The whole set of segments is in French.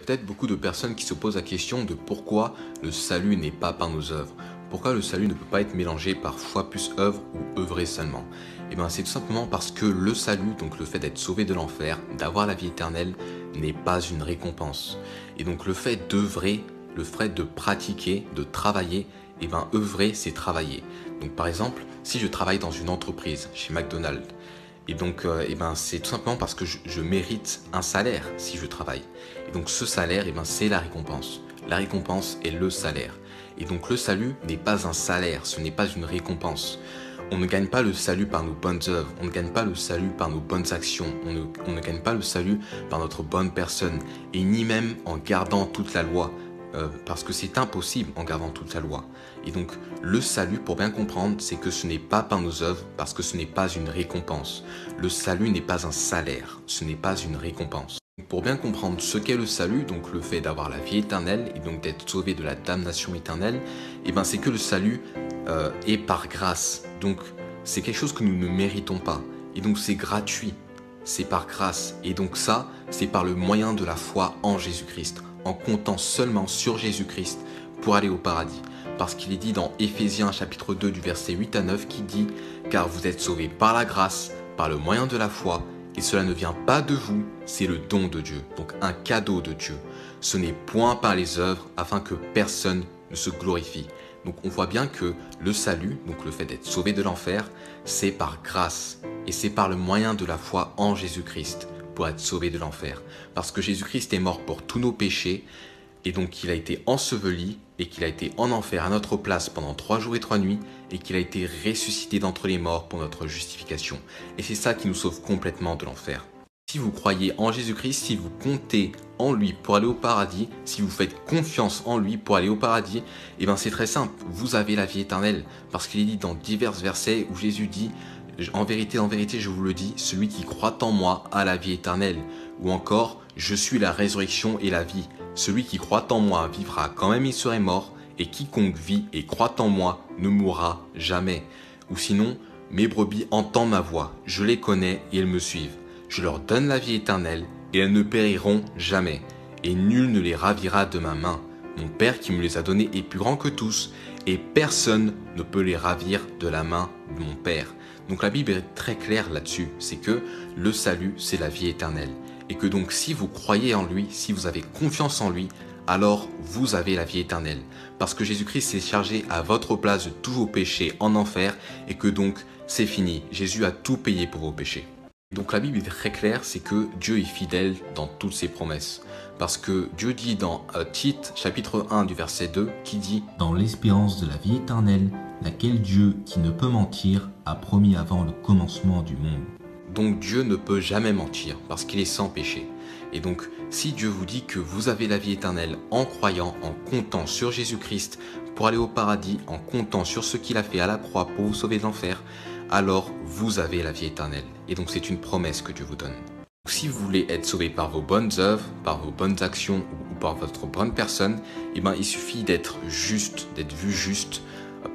Peut-être beaucoup de personnes qui se posent la question de pourquoi le salut n'est pas par nos œuvres. Pourquoi le salut ne peut pas être mélangé par foi plus œuvre ou œuvrer seulement. Et bien c'est tout simplement parce que le salut, donc le fait d'être sauvé de l'enfer, d'avoir la vie éternelle, n'est pas une récompense. Et donc le fait d'œuvrer, le fait de pratiquer, de travailler, et bien œuvrer c'est travailler. Donc par exemple, si je travaille dans une entreprise, chez McDonald's, et donc c'est tout simplement parce que je mérite un salaire si je travaille. Et donc ce salaire, c'est la récompense. La récompense est le salaire. Et donc le salut n'est pas un salaire, ce n'est pas une récompense. On ne gagne pas le salut par nos bonnes œuvres, on ne gagne pas le salut par nos bonnes actions, on ne gagne pas le salut par notre bonne personne, et ni même en gardant toute la loi, parce que c'est impossible en gardant toute la loi. Et donc le salut, pour bien comprendre, c'est que ce n'est pas par nos œuvres, parce que ce n'est pas une récompense. Le salut n'est pas un salaire, ce n'est pas une récompense. Pour bien comprendre ce qu'est le salut, donc le fait d'avoir la vie éternelle et donc d'être sauvé de la damnation éternelle, c'est que le salut est par grâce. Donc c'est quelque chose que nous ne méritons pas. Et donc c'est gratuit, c'est par grâce. Et donc ça, c'est par le moyen de la foi en Jésus-Christ, en comptant seulement sur Jésus-Christ pour aller au paradis. Parce qu'il est dit dans Éphésiens chapitre 2 du verset 8 à 9 qui dit « Car vous êtes sauvés par la grâce, par le moyen de la foi, et cela ne vient pas de vous, c'est le don de Dieu, donc un cadeau de Dieu. Ce n'est point par les œuvres, afin que personne ne se glorifie. » Donc on voit bien que le salut, donc le fait d'être sauvé de l'enfer, c'est par grâce, et c'est par le moyen de la foi en Jésus-Christ pour être sauvé de l'enfer. Parce que Jésus-Christ est mort pour tous nos péchés, et donc il a été enseveli, et qu'il a été en enfer à notre place pendant 3 jours et 3 nuits, et qu'il a été ressuscité d'entre les morts pour notre justification. Et c'est ça qui nous sauve complètement de l'enfer. Si vous croyez en Jésus-Christ, si vous comptez en lui pour aller au paradis, si vous faites confiance en lui pour aller au paradis, c'est très simple, vous avez la vie éternelle. Parce qu'il est dit dans divers versets où Jésus dit « En vérité, je vous le dis, celui qui croit en moi a la vie éternelle. » Ou encore « Je suis la résurrection et la vie. Celui qui croit en moi vivra quand même il serait mort, et quiconque vit et croit en moi ne mourra jamais. » Ou sinon « Mes brebis entendent ma voix, je les connais et elles me suivent. Je leur donne la vie éternelle, et elles ne périront jamais, et nul ne les ravira de ma main. Mon Père qui me les a donnés est plus grand que tous, et personne ne peut les ravir de la main de mon Père. » Donc la Bible est très claire là-dessus, c'est que le salut, c'est la vie éternelle. Et que donc si vous croyez en lui, si vous avez confiance en lui, alors vous avez la vie éternelle. Parce que Jésus-Christ s'est chargé à votre place de tous vos péchés en enfer, et que donc c'est fini, Jésus a tout payé pour vos péchés. Donc la Bible est très claire, c'est que Dieu est fidèle dans toutes ses promesses. Parce que Dieu dit dans Tite, chapitre 1 du verset 2, qui dit « Dans l'espérance de la vie éternelle, laquelle Dieu, qui ne peut mentir, a promis avant le commencement du monde. » Donc Dieu ne peut jamais mentir, parce qu'il est sans péché. Et donc, si Dieu vous dit que vous avez la vie éternelle en croyant, en comptant sur Jésus-Christ pour aller au paradis, en comptant sur ce qu'il a fait à la croix pour vous sauver de l'enfer, alors vous avez la vie éternelle. Et donc c'est une promesse que Dieu vous donne. Donc, si vous voulez être sauvé par vos bonnes œuvres, par vos bonnes actions ou par votre bonne personne, il suffit d'être juste, d'être vu juste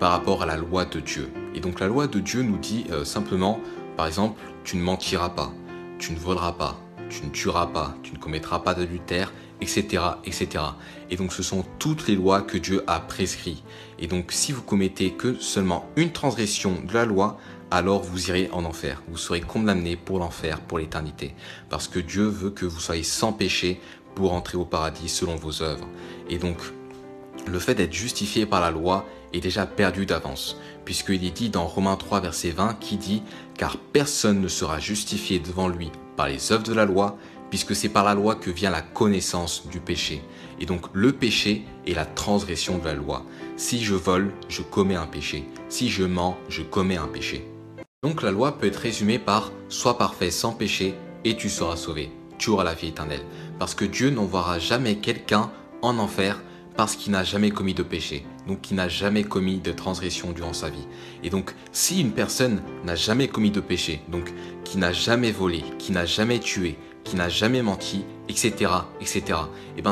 par rapport à la loi de Dieu. Et donc la loi de Dieu nous dit simplement, par exemple, tu ne mentiras pas, tu ne voleras pas, tu ne tueras pas, tu ne commettras pas d'adultère, etc., etc. Et donc ce sont toutes les lois que Dieu a prescrites. Et donc si vous commettez que seulement une transgression de la loi, alors vous irez en enfer. Vous serez condamné pour l'enfer, pour l'éternité. Parce que Dieu veut que vous soyez sans péché pour entrer au paradis selon vos œuvres. Et donc, le fait d'être justifié par la loi est déjà perdu d'avance. Puisqu'il est dit dans Romains 3, verset 20, qui dit « Car personne ne sera justifié devant lui par les œuvres de la loi, puisque c'est par la loi que vient la connaissance du péché. » Et donc, le péché est la transgression de la loi. Si je vole, je commets un péché. Si je mens, je commets un péché. Donc la loi peut être résumée par « Sois parfait sans péché et tu seras sauvé, tu auras la vie éternelle. » Parce que Dieu n'envoiera jamais quelqu'un en enfer parce qu'il n'a jamais commis de péché, donc qui n'a jamais commis de transgression durant sa vie. Et donc si une personne n'a jamais commis de péché, donc qui n'a jamais volé, qui n'a jamais tué, qui n'a jamais menti, etc., etc.,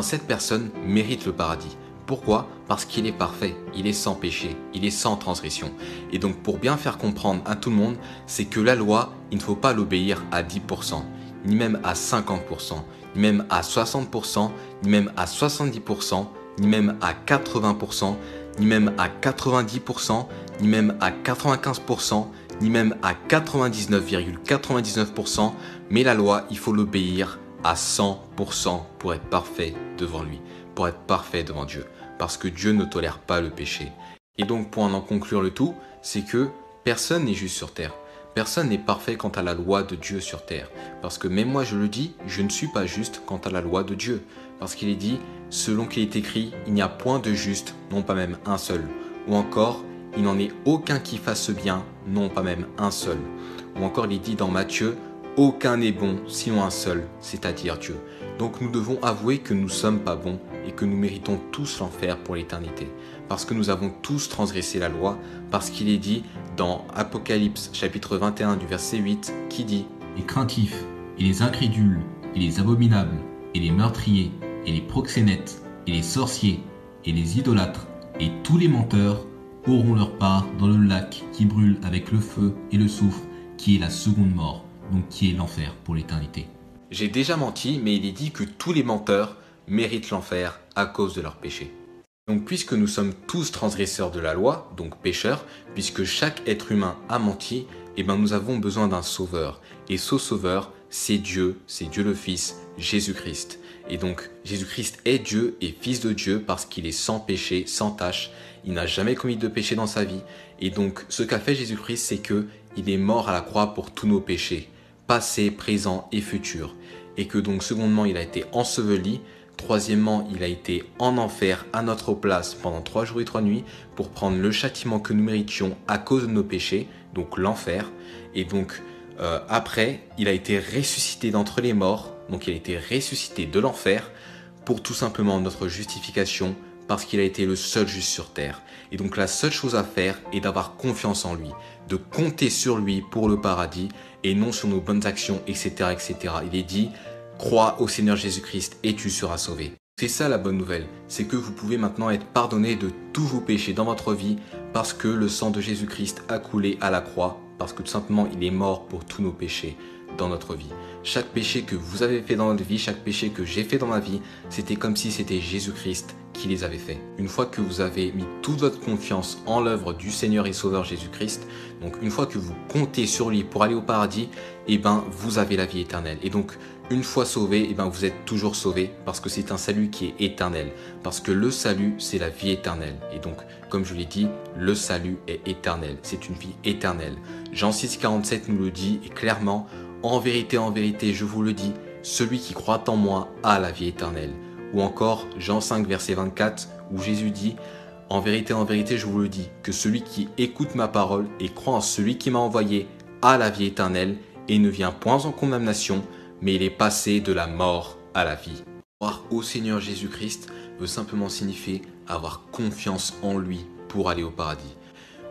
cette personne mérite le paradis. Pourquoi ? Parce qu'il est parfait, il est sans péché, il est sans transgression. Et donc pour bien faire comprendre à tout le monde, c'est que la loi, il ne faut pas l'obéir à 10%, ni même à 50%, ni même à 60%, ni même à 70%, ni même à 80%, ni même à 90%, ni même à 95%, ni même à 99,99%, mais la loi, il faut l'obéir à 100% pour être parfait devant lui, pour être parfait devant Dieu, parce que Dieu ne tolère pas le péché. Et donc pour en conclure le tout, c'est que personne n'est juste sur terre. Personne n'est parfait quant à la loi de Dieu sur terre. Parce que même moi je le dis, je ne suis pas juste quant à la loi de Dieu. Parce qu'il est dit, selon qu'il est écrit, il n'y a point de juste, non pas même un seul. Ou encore, il n'en est aucun qui fasse bien, non pas même un seul. Ou encore il est dit dans Matthieu, aucun n'est bon, sinon un seul, c'est-à-dire Dieu. Donc nous devons avouer que nous ne sommes pas bons et que nous méritons tous l'enfer pour l'éternité. Parce que nous avons tous transgressé la loi, parce qu'il est dit dans Apocalypse chapitre 21 du verset 8 qui dit « Les craintifs, et les incrédules, et les abominables, et les meurtriers, et les proxénètes, et les sorciers, et les idolâtres, et tous les menteurs auront leur part dans le lac qui brûle avec le feu et le soufre, qui est la seconde mort, donc qui est l'enfer pour l'éternité. » J'ai déjà menti, mais il est dit que tous les menteurs méritent l'enfer à cause de leurs péchés. Donc puisque nous sommes tous transgresseurs de la loi, donc pécheurs, puisque chaque être humain a menti, eh bien nous avons besoin d'un sauveur. Et ce sauveur, c'est Dieu le Fils, Jésus-Christ. Et donc Jésus-Christ est Dieu et Fils de Dieu parce qu'il est sans péché, sans tache. Il n'a jamais commis de péché dans sa vie. Et donc ce qu'a fait Jésus-Christ, c'est qu'il est mort à la croix pour tous nos péchés, passés, présents et futurs. Et que donc secondement, il a été enseveli. Troisièmement, il a été en enfer à notre place pendant 3 jours et 3 nuits pour prendre le châtiment que nous méritions à cause de nos péchés, donc l'enfer. Et donc après, il a été ressuscité d'entre les morts, donc il a été ressuscité de l'enfer pour tout simplement notre justification parce qu'il a été le seul juste sur terre. Et donc la seule chose à faire est d'avoir confiance en lui, de compter sur lui pour le paradis et non sur nos bonnes actions, etc. etc. Il est dit « Crois au Seigneur Jésus-Christ et tu seras sauvé ». C'est ça la bonne nouvelle, c'est que vous pouvez maintenant être pardonné de tous vos péchés dans votre vie parce que le sang de Jésus-Christ a coulé à la croix, parce que tout simplement il est mort pour tous nos péchés dans notre vie. Chaque péché que vous avez fait dans votre vie, chaque péché que j'ai fait dans ma vie, c'était comme si c'était Jésus-Christ qui les avait faits. Une fois que vous avez mis toute votre confiance en l'œuvre du Seigneur et Sauveur Jésus-Christ, donc une fois que vous comptez sur lui pour aller au paradis, eh ben vous avez la vie éternelle. Et donc une fois sauvé, eh ben vous êtes toujours sauvé parce que c'est un salut qui est éternel. Parce que le salut, c'est la vie éternelle. Et donc, comme je l'ai dit, le salut est éternel. C'est une vie éternelle. Jean 6,47 nous le dit et clairement, en vérité, je vous le dis, celui qui croit en moi a la vie éternelle. Ou encore Jean 5, verset 24, où Jésus dit « En vérité, je vous le dis, que celui qui écoute ma parole et croit en celui qui m'a envoyé a la vie éternelle et ne vient point en condamnation, mais il est passé de la mort à la vie. » Croire au Seigneur Jésus-Christ veut simplement signifier avoir confiance en lui pour aller au paradis.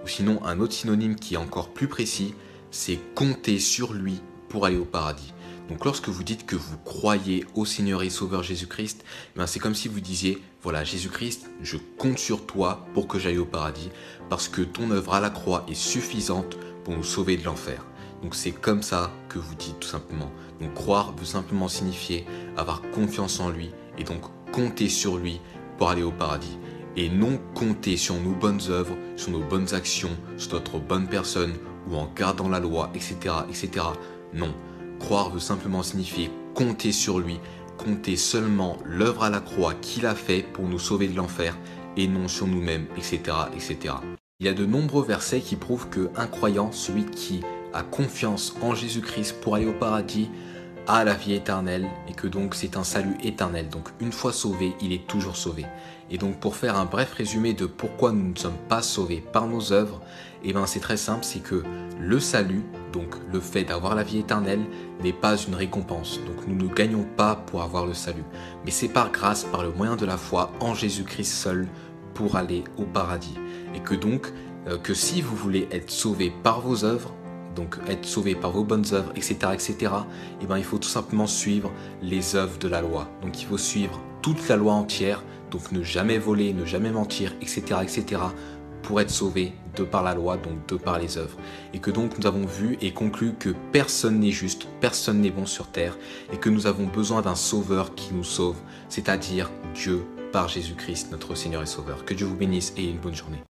Ou sinon, un autre synonyme qui est encore plus précis, c'est compter sur lui pour aller au paradis. Donc lorsque vous dites que vous croyez au Seigneur et Sauveur Jésus-Christ, c'est comme si vous disiez, voilà Jésus-Christ, je compte sur toi pour que j'aille au paradis, parce que ton œuvre à la croix est suffisante pour nous sauver de l'enfer. Donc c'est comme ça que vous dites tout simplement. Donc croire veut simplement signifier avoir confiance en lui et donc compter sur lui pour aller au paradis. Et non compter sur nos bonnes œuvres, sur nos bonnes actions, sur notre bonne personne ou en gardant la loi, etc. etc. Non. Croire veut simplement signifier compter sur lui, compter seulement l'œuvre à la croix qu'il a fait pour nous sauver de l'enfer et non sur nous-mêmes, etc., etc. Il y a de nombreux versets qui prouvent qu'un croyant, celui qui a confiance en Jésus-Christ pour aller au paradis, a la vie éternelle et que donc c'est un salut éternel. Donc une fois sauvé, il est toujours sauvé. Et donc pour faire un bref résumé de pourquoi nous ne sommes pas sauvés par nos œuvres, c'est très simple, c'est que le salut, donc le fait d'avoir la vie éternelle, n'est pas une récompense. Donc nous ne gagnons pas pour avoir le salut, mais c'est par grâce, par le moyen de la foi en Jésus-Christ seul pour aller au paradis. Et que donc, que si vous voulez être sauvé par vos œuvres, donc être sauvé par vos bonnes œuvres, etc., etc., il faut tout simplement suivre les œuvres de la loi. Donc il faut suivre toute la loi entière, donc ne jamais voler, ne jamais mentir, etc., etc., pour être sauvés de par la loi, donc de par les œuvres. Et que donc nous avons vu et conclu que personne n'est juste, personne n'est bon sur terre, et que nous avons besoin d'un sauveur qui nous sauve, c'est-à-dire Dieu par Jésus-Christ, notre Seigneur et Sauveur. Que Dieu vous bénisse et une bonne journée.